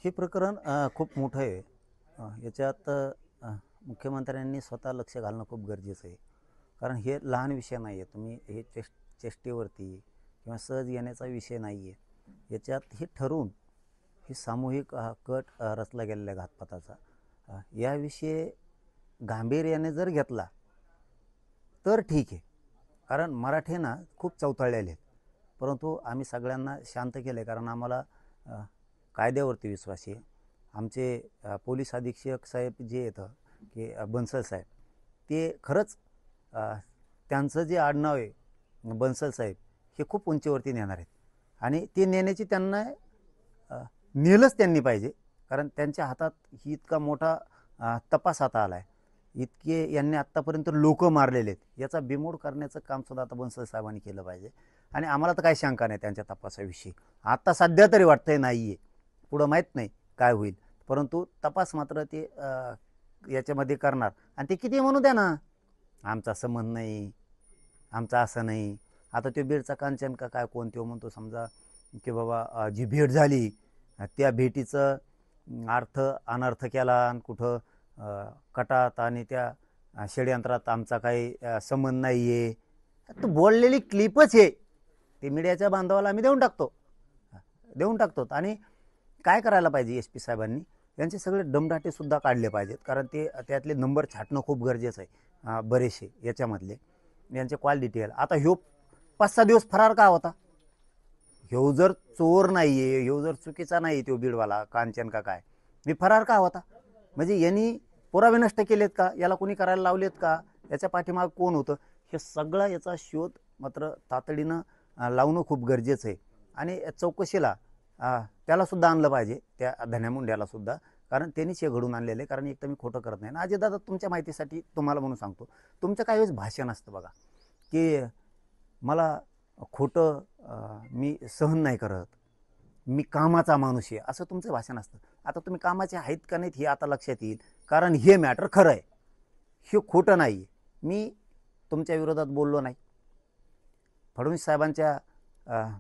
हे प्रकरण खूप मोठं आहे. याच्यात मुख्यमंत्र्यांनी स्वतः लक्ष घालणं खूप गरजेचं आहे. कारण हे लहान विषय नाही आहे. तुम्ही हे चेष्टेवरती किंवा सहज येण्याचा विषय नाही आहे. याच्यात हे ठरवून ही सामूहिक कट रचला गेलेला घातपाताचा याविषयी गांभीर्याने जर घेतला तर ठीक आहे. कारण मराठी ना खूप चवताळलेले आहेत, परंतु आम्ही सगळ्यांना शांत केलं आहे. कारण आम्हाला कायद्यावरती विश्वास आहे. आमचे पोलीस अधीक्षक साहेब जे येतं की बन्सल साहेब, ते खरंच त्यांचं जे आडनाव आहे बन्सल साहेब, हे खूप उंचीवरती नेणार आहेत. आणि ते नेण्याची त्यांना नेलंच त्यांनी पाहिजे. कारण त्यांच्या हातात ही इतका मोठा तपास हाता आला आहे. इतके यांनी आत्तापर्यंत लोक मारलेले आहेत. याचा बिमोड करण्याचं काम सुद्धा आता बन्सल साहेबांनी केलं पाहिजे. आणि आम्हाला तर काही शंका नाही त्यांच्या तपासाविषयी. आता सध्या तरी वाटतंय नाही आहे, पुढं माहीत नाही काय होईल, परंतु तपास मात्र ते याच्यामध्ये करणार. आणि ते किती म्हणू द्या ना, आमचा संबंध नाही, आमचा असं नाही. आता तो बीडचा कांचन का काय कोण तो म्हणतो समजा की बाबा जी भेट झाली त्या भेटीचं अर्थ अनर्थ केला आणि कुठं कटात आणि त्या षडयंत्रात आमचा काही संबंध नाही आहे. तो बोललेली क्लिपच आहे, ते मीडियाच्या बांधवाला आम्ही देऊन टाकतो. आणि काय करायला पाहिजे एस पी साहेबांनी, यांचे सगळे दमदाटेसुद्धा काढले पाहिजेत. कारण ते त्यातले नंबर छाटणं खूप गरजेचं आहे. बरेचसे याच्यामधले यांचे कॉल डिटेल. आता ह्यो 5-6 दिवस फरार का होता? ह्यो जर चोर नाही आहे, ह्यो जर चुकीचा नाही तो बीडवाला कांचन का काय, मी फरार का होता? म्हणजे यांनी पुरावे नष्ट केलेत का? याला कोणी करायला लावलेत का? याच्या पाठीमाग कोण होतं? हे सगळा याचा शोध मात्र तातडीनं लावणं खूप गरजेचं आहे. आणि चौकशीला त्यालासुद्धा आणलं पाहिजे, त्या धन्यामुंड्याला सुद्धा. कारण त्यांनीच हे घडून आणलेलं आहे. कारण एक तर मी खोटं करत नाही. अजय दादा, तुमच्या माहितीसाठी तुम्हाला म्हणून सांगतो, तुमचं काही वेळेस भाषण असतं बघा की मला खोटं मी सहन नाही करत, मी कामाचा माणूस आहे, असं तुमचं भाषण असतं. आता तुम्ही कामाचे आहेत का नाहीत हे आता लक्षात येईल. कारण हे मॅटर खरं आहे, हे खोटं नाही. मी तुमच्या विरोधात बोललो नाही. फडणवीस साहेबांच्या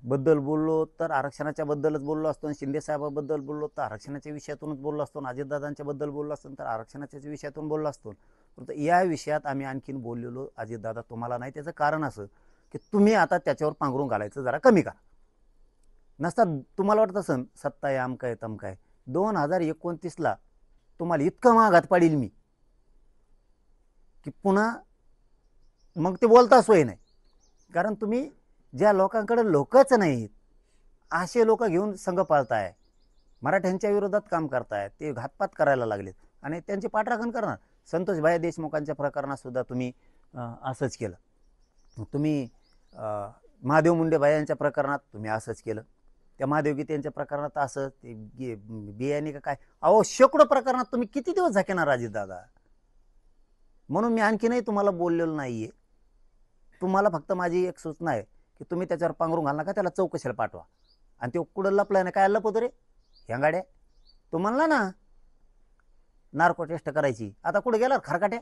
बद्दल बोललो तर आरक्षणाच्या बद्दलच बोललो असतो. शिंदे साहेबाबद्दल बोललो तर आरक्षणाच्या विषयातूनच बोललो असतो. अजितदादांच्या बद्दल बोललो असतो तर आरक्षणाच्या विषयातून बोललो असतो. परंतु या विषयात आम्ही आणखीन बोललेलो अजितदादा तुम्हाला नाही. त्याचं कारण असं की तुम्ही आता त्याच्यावर पांघरून घालायचं जरा कमी करा. नसता तुम्हाला वाटत असन सत्ता आहे आमका आहे तमका आहे, 2029ला तुम्हाला इतकं महागात पाडील मी की पुन्हा मग ते बोलता सोय नाही. कारण तुम्ही ज्या लोकांकडे लोकच नाहीत असे लोक घेऊन संघ पाळताय, मराठ्यांच्या विरोधात काम करताय, ते घातपात करायला लागलेत आणि त्यांची पाठराखण करणार. संतोषभाई देशमुखांच्या प्रकरणात सुद्धा तुम्ही असंच केलं. तुम्ही महादेव मुंडेभाई यांच्या प्रकरणात तुम्ही असंच केलं. त्या महादेव गीते यांच्या प्रकरणात असं ते बियाणे का काय, अहो शेकडो प्रकरणात तुम्ही किती दिवस झाकेणार अजितदादा? म्हणून मी आणखीनही तुम्हाला बोललेलो नाहीये. तुम्हाला फक्त माझी एक सूचना आहे की तुम्ही त्याच्यावर पांघरून घाल नका, त्याला चौकशीला पाठवा. आणि ते कुठं लपलाय ना, काय लपवतो रे ह्या गाड्या? तू म्हणला ना नार्को टेस्ट करायची, आता कुठं गेला खरकाट्या?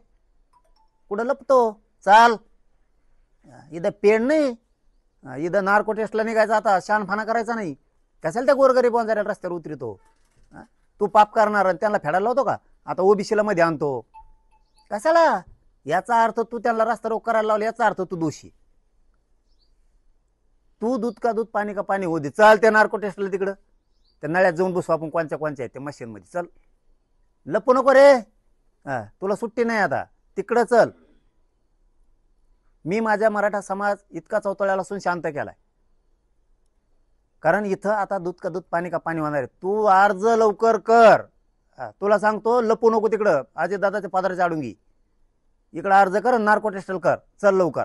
कुठं लपतो? चाल, इथं पेड नाही, इथं नार्को टेस्टला निघायचं. आता शानफाना करायचा नाही. कशाला त्या गोरगरीब वंजाऱ्याला रस्त्यावर उतरतो? तू पाप करणार आणि त्यांना फेडायला लावतो का? आता ओबीसीला मध्ये आणतो कशाला? याचा अर्थ तू त्यांना रस्ता रोक करायला लावला, याचा अर्थ तू दोषी. तू दूध का दूध पाणी का पाणी होऊ दे. चल त्या नार्को टेस्टला तिकडं त्या नळ्यात जाऊन बसू आपण, कोणच्या आहेत त्या मशीन मध्ये. चल, लपू नको रे, तुला सुट्टी नाही आता, तिकडं चल. मी माझ्या मराठा समाज इतका चौतळ्याला असून शांत केलाय. कारण इथं आता दूध का दूध पाणी का पाणी होणार आहे. तू अर्ज लवकर कर. तुला सांगतो, लपू नको तिकडं. अजय दादाच्या पदराच्या आडून घे, इकडं अर्ज कर, नार्को टेस्टल कर. चल लवकर.